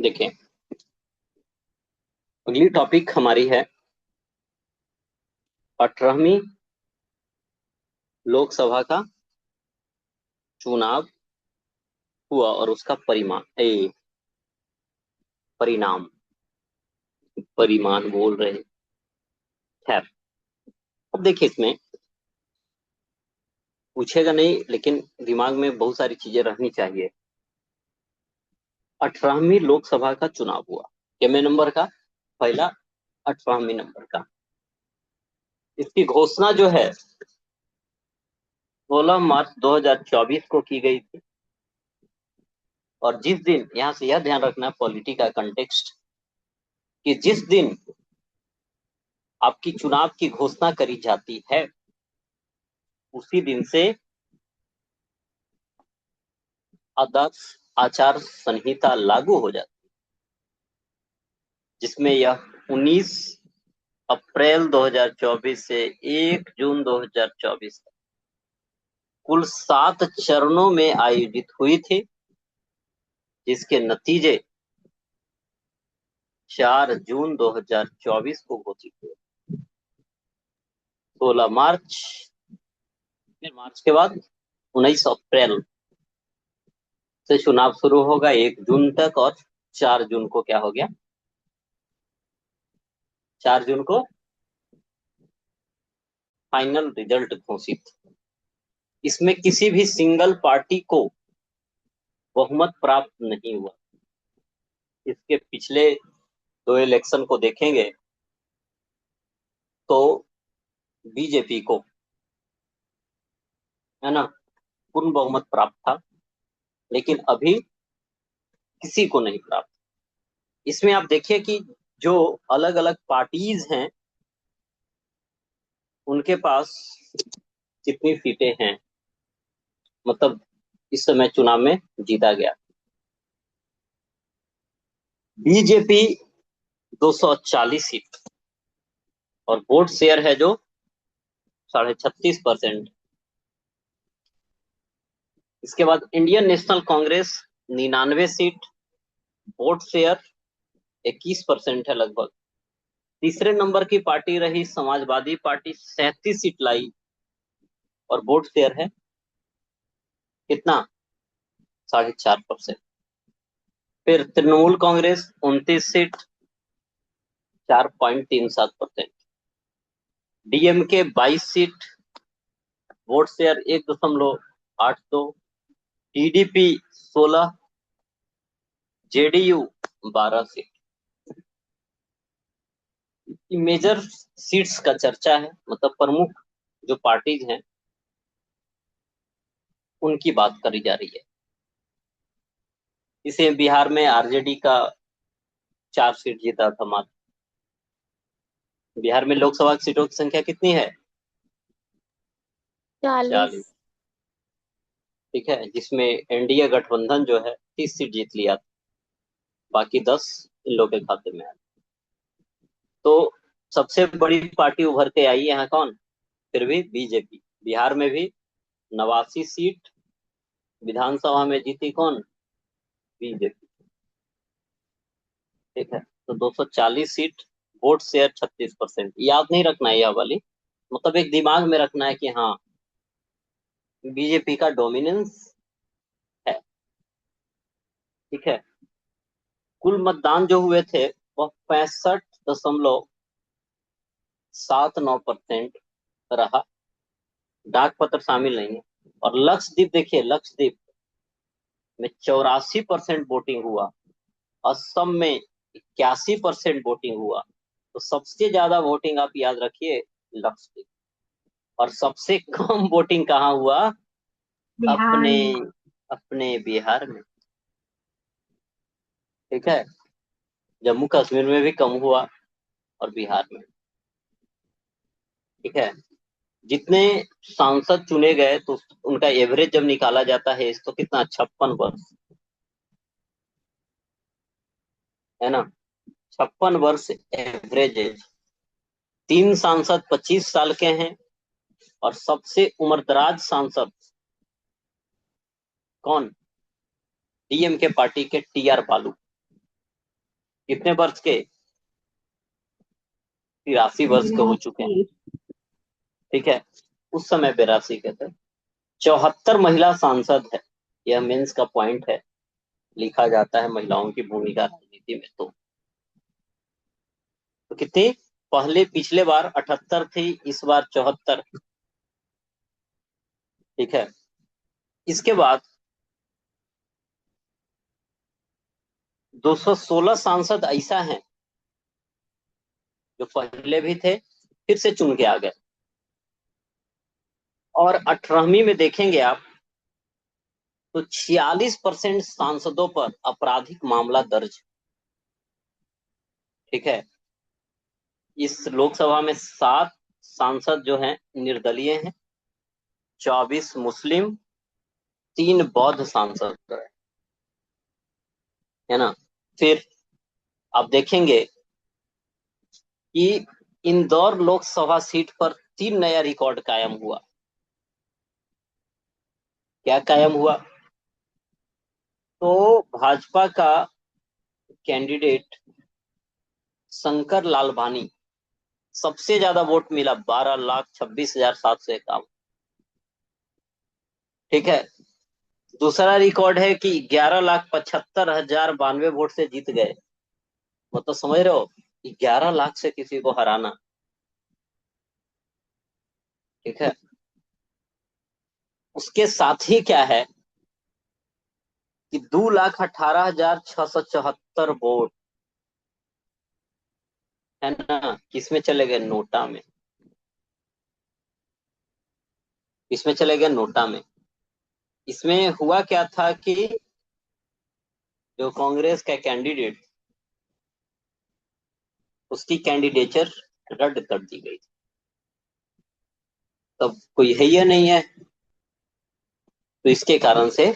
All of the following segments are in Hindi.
देखें, अगली टॉपिक हमारी है 18वीं लोकसभा का चुनाव हुआ और उसका परिणाम। परिमाण बोल रहे हैं। खैर, अब देखिए, इसमें पूछेगा नहीं लेकिन दिमाग में बहुत सारी चीजें रहनी चाहिए। 18वीं लोकसभा का चुनाव हुआ, कितने नंबर का? पहला, 18वीं नंबर का। इसकी घोषणा जो है 16 मार्च 2024 को की गई थी। और जिस दिन, यहां से यह ध्यान रखना पॉलिटी का कंटेक्स्ट, कि जिस दिन आपकी चुनाव की घोषणा करी जाती है उसी दिन से आदर्श आचार संहिता लागू हो जाती है, जिसमें यह 19 अप्रैल 2024 से 1 जून 2024 तक कुल 7 चरणों में आयोजित हुई थी, जिसके नतीजे 4 जून 2024 को घोषित हुए। 16 मार्च, फिर मार्च के बाद 19 अप्रैल से चुनाव शुरू होगा 1 जून तक, और 4 जून को क्या हो गया? 4 जून को फाइनल रिजल्ट घोषित। इसमें किसी भी सिंगल पार्टी को बहुमत प्राप्त नहीं हुआ। इसके पिछले 2 इलेक्शन को देखेंगे तो बीजेपी को, है ना, पूर्ण बहुमत प्राप्त था, लेकिन अभी किसी को नहीं प्राप्त। इसमें आप देखिए कि जो अलग अलग पार्टीज हैं उनके पास कितनी सीटें हैं, मतलब इस समय चुनाव में जीता गया। बीजेपी 240 सीट और वोट शेयर है जो 36.5%। इसके बाद Indian national Congress 99 seat, vote share 21% है लगभग। तीसरे नंबर की पार्टी रही समाजवादी पार्टी, 37 सीट लाई और वोट शेयर है कितना? 4.5%। फिर Trinamool Congress 29 seat, 4.37%। DMK 22 seat, vote share 1.82। TDP 16, JDU 12 seat. Major seats का चर्चा है, मतलब प्रमुख जो पार्टीज हैं उनकी बात करी जा रही है। इसे बिहार में आरजेडी का 4 सीट जीता था मात्र। बिहार में लोकसभा की सीटों की संख्या कितनी है? 40। 40। ठीक है, जिसमें एनडीए गठबंधन जो है 30 सीट जीत लिया, बाकी 10 इन लोगों के खाते में है। तो सबसे बड़ी पार्टी उभर के आई यहाँ कौन? फिर भी बीजेपी। बिहार में भी 89 सीट विधानसभा में जीती कौन? बीजेपी। ठीक है, तो 240 सीट, वोट शेयर 36%। याद नहीं रखना है यह वाली, मतलब एक दिमाग में रखना है कि हाँ, बीजेपी का डोमिनेंस है। ठीक है, कुल मतदान जो हुए थे वह 65.79% रहा। डाक पत्र शामिल नहीं है। और लक्षद्वीप देखिए, लक्षद्वीप में 84% वोटिंग हुआ, असम में 81% वोटिंग हुआ। तो सबसे ज्यादा वोटिंग आप याद रखिए लक्षद्वीप। और सबसे कम वोटिंग कहाँ हुआ? बिहार अपने में। अपने बिहार में। ठीक है, जम्मू कश्मीर में भी कम हुआ और बिहार में। ठीक है, जितने सांसद चुने गए तो उनका एवरेज जब निकाला जाता है तो कितना? 56 वर्ष, है ना, 56 वर्ष एवरेज एज। 3 सांसद 25 साल के हैं और सबसे उम्रदराज सांसद कौन? डीएम के पार्टी के टीआर बालू। कितने वर्ष के? 83 वर्ष के हो चुके हैं। 82। ठीक है, उस समय 82 के थे। 74 महिला सांसद है, यह मेंस का पॉइंट है। लिखा जाता है महिलाओं की भूमिका राजनीति में, तो कितनी? पहले पिछले बार 78 थी, इस बार 74। ठीक है, इसके बाद 216 सांसद ऐसा हैं जो पहले भी थे, फिर से चुन के आ गए। और 18वीं में देखेंगे आप तो 46% सांसदों पर आपराधिक मामला दर्ज। ठीक है, इस लोकसभा में 7 सांसद जो हैं निर्दलीय हैं, 24 मुस्लिम, 3 बौद्ध सांसद है ना। फिर आप देखेंगे कि इंदौर लोकसभा सीट पर 3 नया रिकॉर्ड कायम हुआ। क्या कायम हुआ? तो भाजपा का कैंडिडेट शंकर लालवानी, सबसे ज्यादा वोट मिला, 12,26,751। ठीक है, दूसरा रिकॉर्ड है कि 11,75,092 वोट से जीत गए। मतलब समझ रहे हो, 11 लाख से किसी को हराना। ठीक है, उसके साथ ही क्या है कि 2,18,674 वोट है ना, किसमें चले गए? नोटा में। इसमें चले गए नोटा में। इसमें हुआ क्या था कि जो कांग्रेस का कैंडिडेट, उसकी कैंडिडेचर रद्द कर दी गई। तब कोई है या नहीं है, तो इसके कारण से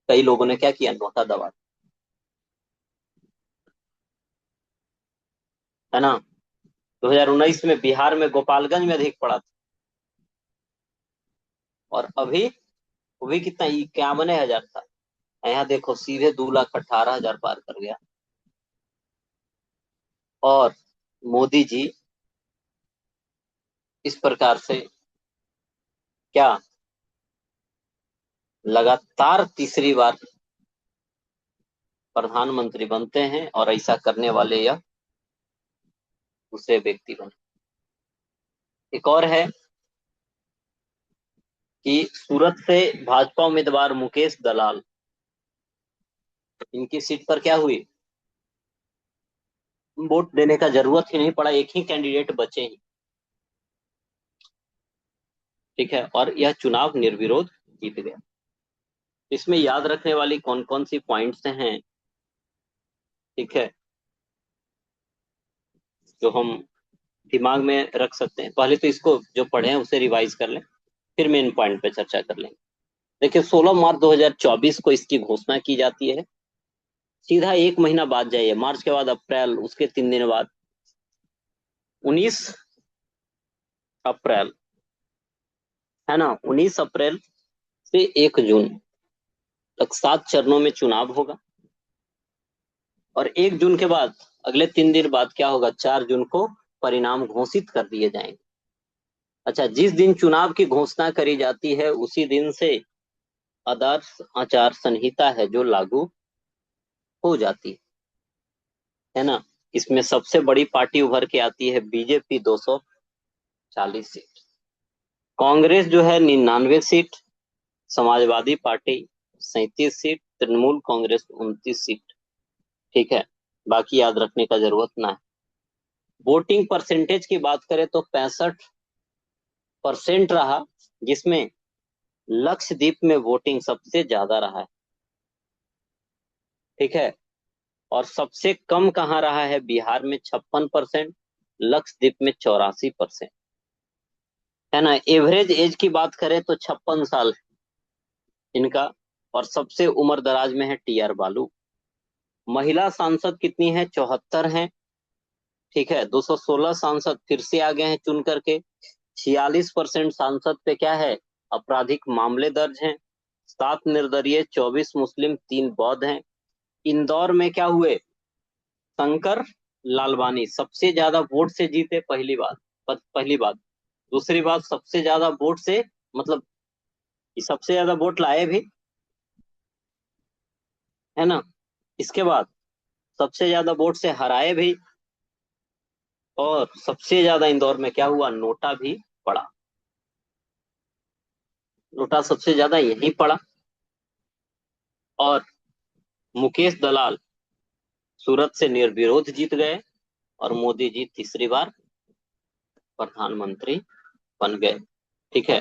कई लोगों ने क्या किया? नोटा दबा दिया, है ना। 2019 में बिहार में गोपालगंज में अधिक पड़ा था, और अभी वो भी कितना? 51,000 था। यहाँ देखो सीधे 2,18,000 पार कर गया। और मोदी जी इस प्रकार से क्या लगातार तीसरी बार प्रधानमंत्री बनते हैं, और ऐसा करने वाले यह दूसरे व्यक्ति बने। एक और है कि सूरत से भाजपा उम्मीदवार मुकेश दलाल, इनकी सीट पर क्या हुई? वोट देने का जरूरत ही नहीं पड़ा, एक ही कैंडिडेट बचे ही। ठीक है, और यह चुनाव निर्विरोध जीत गया। इसमें याद रखने वाली कौन कौन सी पॉइंट्स हैं? ठीक है, जो हम दिमाग में रख सकते हैं। पहले तो इसको जो पढ़े हैं उसे रिवाइज कर लें, फिर मेन पॉइंट पे चर्चा कर लेंगे। देखिए, 16 मार्च 2024 को इसकी घोषणा की जाती है। सीधा एक महीना बाद जाइए, मार्च के बाद अप्रैल, उसके 3 दिन बाद 19 अप्रैल, है ना। 19 अप्रैल से 1 जून तक 7 चरणों में चुनाव होगा। और 1 जून के बाद अगले 3 दिन बाद क्या होगा? 4 जून को परिणाम घोषित कर दिए जाएंगे। अच्छा, जिस दिन चुनाव की घोषणा करी जाती है उसी दिन से आदर्श आचार संहिता है जो लागू हो जाती है ना। इसमें सबसे बड़ी पार्टी उभर के आती है बीजेपी, 240 सीट। कांग्रेस जो है 99 seat, Samajwadi party 37 seat, Trinamool Congress 29 seat. ठीक है, बाकी याद रखने का जरूरत ना है। वोटिंग परसेंटेज की बात करें तो 65% रहा, जिसमें लक्षद्वीप में वोटिंग सबसे ज्यादा रहा है। ठीक है, और सबसे कम कहाँ रहा है? बिहार में 56%, लक्षद्वीप में 84%, है ना। एवरेज एज की बात करें तो 56 साल है इनका। और सबसे उम्र दराज में है टी आर बालू। महिला सांसद कितनी है? 74 हैं। ठीक है, 216 सांसद फिर से आ गए हैं चुन करके। 46% सांसद पे क्या है? आपराधिक मामले दर्ज हैं। 7 निर्दलीय, 24 मुस्लिम, 3 बौद्ध हैं। इंदौर में क्या हुए? शंकर लालवानी सबसे ज्यादा वोट से जीते, पहली बात। पहली बात। दूसरी बात, सबसे ज्यादा वोट से मतलब कि सबसे ज्यादा वोट लाए भी, है ना। इसके बाद सबसे ज्यादा वोट से हराए भी, और सबसे ज्यादा इंदौर में क्या हुआ, नोटा भी पड़ा। नोटा सबसे ज्यादा यही पड़ा। और मुकेश दलाल सूरत से निर्विरोध जीत गए, और मोदी जी तीसरी बार प्रधानमंत्री बन गए। ठीक है,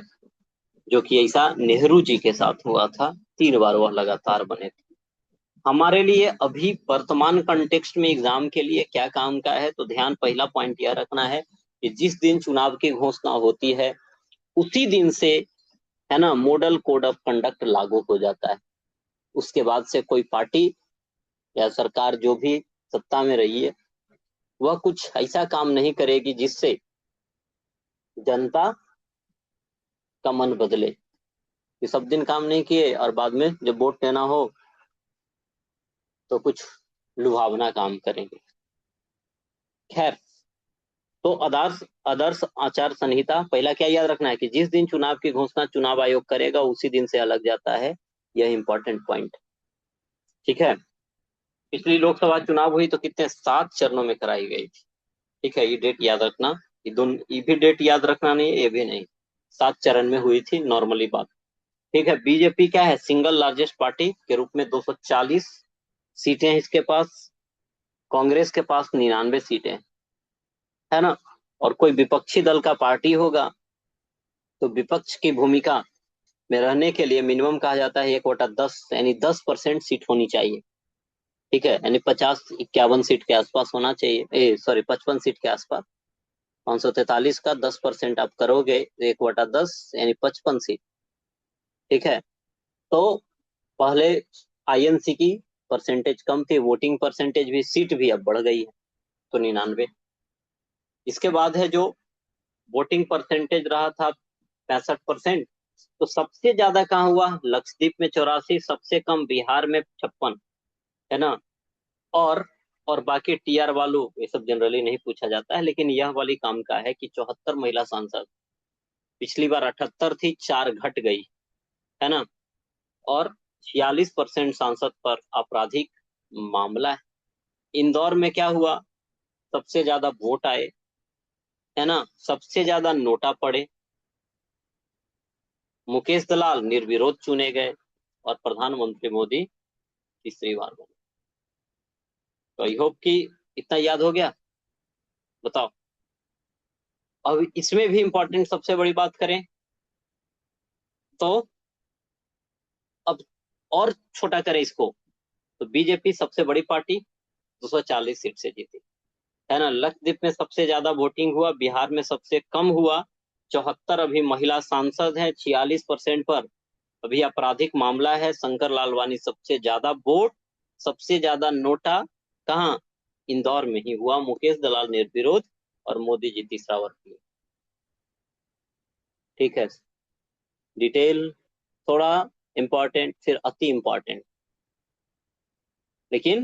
जो कि ऐसा नेहरू जी के साथ हुआ था, 3 बार वह लगातार बने थे। हमारे लिए अभी वर्तमान कंटेक्स्ट में एग्जाम के लिए क्या काम का है, तो ध्यान, पहला पॉइंट यह रखना है कि जिस दिन चुनाव की घोषणा होती है उसी दिन से, है ना, मॉडल कोड ऑफ कंडक्ट लागू हो जाता है। उसके बाद से कोई पार्टी या सरकार जो भी सत्ता में रही है, वह कुछ ऐसा काम नहीं करेगी जिससे जनता का मन बदले। कि सब दिन काम नहीं किए और बाद में जब वोट देना हो तो कुछ लुभावना काम करेंगे। खैर, तो आदर्श आदर्श आचार संहिता, पहला क्या याद रखना है कि जिस दिन चुनाव की घोषणा चुनाव आयोग करेगा उसी दिन से अलग जाता है। यह इंपॉर्टेंट पॉइंट। ठीक है, पिछली लोकसभा चुनाव हुई तो कितने, 7 चरणों में कराई गई थी। ठीक है, ये डेट याद रखना। ये दोनों, ये भी डेट याद रखना नहीं, ये भी नहीं। 7 चरण में हुई थी, नॉर्मली बात। ठीक है, बीजेपी क्या है, सिंगल लार्जेस्ट पार्टी के रूप में 240 सीटें हैं इसके पास। कांग्रेस के पास 99 सीटें, है ना। और कोई विपक्षी दल का पार्टी होगा तो विपक्ष की भूमिका में रहने के लिए मिनिमम कहा जाता है 1/10, यानी 10% सीट होनी चाहिए। ठीक है, यानी 50-51 सीट के आसपास होना चाहिए, सॉरी 55 सीट के आसपास। 543 का 10% आप करोगे, 1/10 यानी 55 सीट। ठीक है, तो पहले आईएनसी की परसेंटेज कम थी, वोटिंग परसेंटेज भी, सीट भी अब बढ़ गई है, तो 99। इसके बाद है जो वोटिंग परसेंटेज रहा था 65%, तो सबसे ज्यादा कहाँ हुआ, लक्षद्वीप में 84, सबसे कम बिहार में 56, है ना। और और बाकी टीआर वालों, ये सब जनरली नहीं पूछा जाता है, लेकिन यह वाली काम का है कि 74 महिला सांसद, पिछली बार 78 थी, 4 घट गई, है ना। और 46% सांसद पर आपराधिक मामला है। इंदौर में क्या हुआ, सबसे ज्यादा वोट आए, है ना, सबसे ज्यादा नोटा पड़े, मुकेश दलाल निर्विरोध चुने गए, और प्रधानमंत्री मोदी तीसरी बार बने। तो आई होप कि इतना याद हो गया। बताओ, अब इसमें भी इंपॉर्टेंट सबसे बड़ी बात करें तो, अब और छोटा करें इसको, तो बीजेपी सबसे बड़ी पार्टी 240 सीट से जीती, है ना। लक्षद्वीप में सबसे ज्यादा वोटिंग हुआ, बिहार में सबसे कम हुआ, 74 अभी महिला सांसद है, 46% पर अभी आपराधिक मामला है, शंकर लालवानी सबसे ज्यादा वोट, सबसे ज्यादा नोटा कहाँ, इंदौर में ही हुआ, मुकेश दलाल निर्विरोध, और मोदी जी तीसरा वर्ग किए। ठीक है, डिटेल थोड़ा इंपॉर्टेंट, फिर अति इंपॉर्टेंट, लेकिन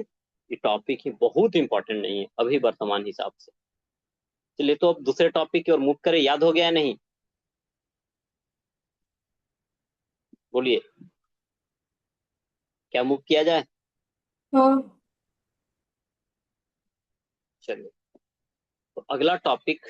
ये टॉपिक ही बहुत इंपॉर्टेंट नहीं है अभी वर्तमान हिसाब से। चलिए, तो अब दूसरे टॉपिक की ओर मूव करें। याद हो गया है नहीं, बोलिए, क्या मूव किया जाए। हाँ। चलिए, तो अगला टॉपिक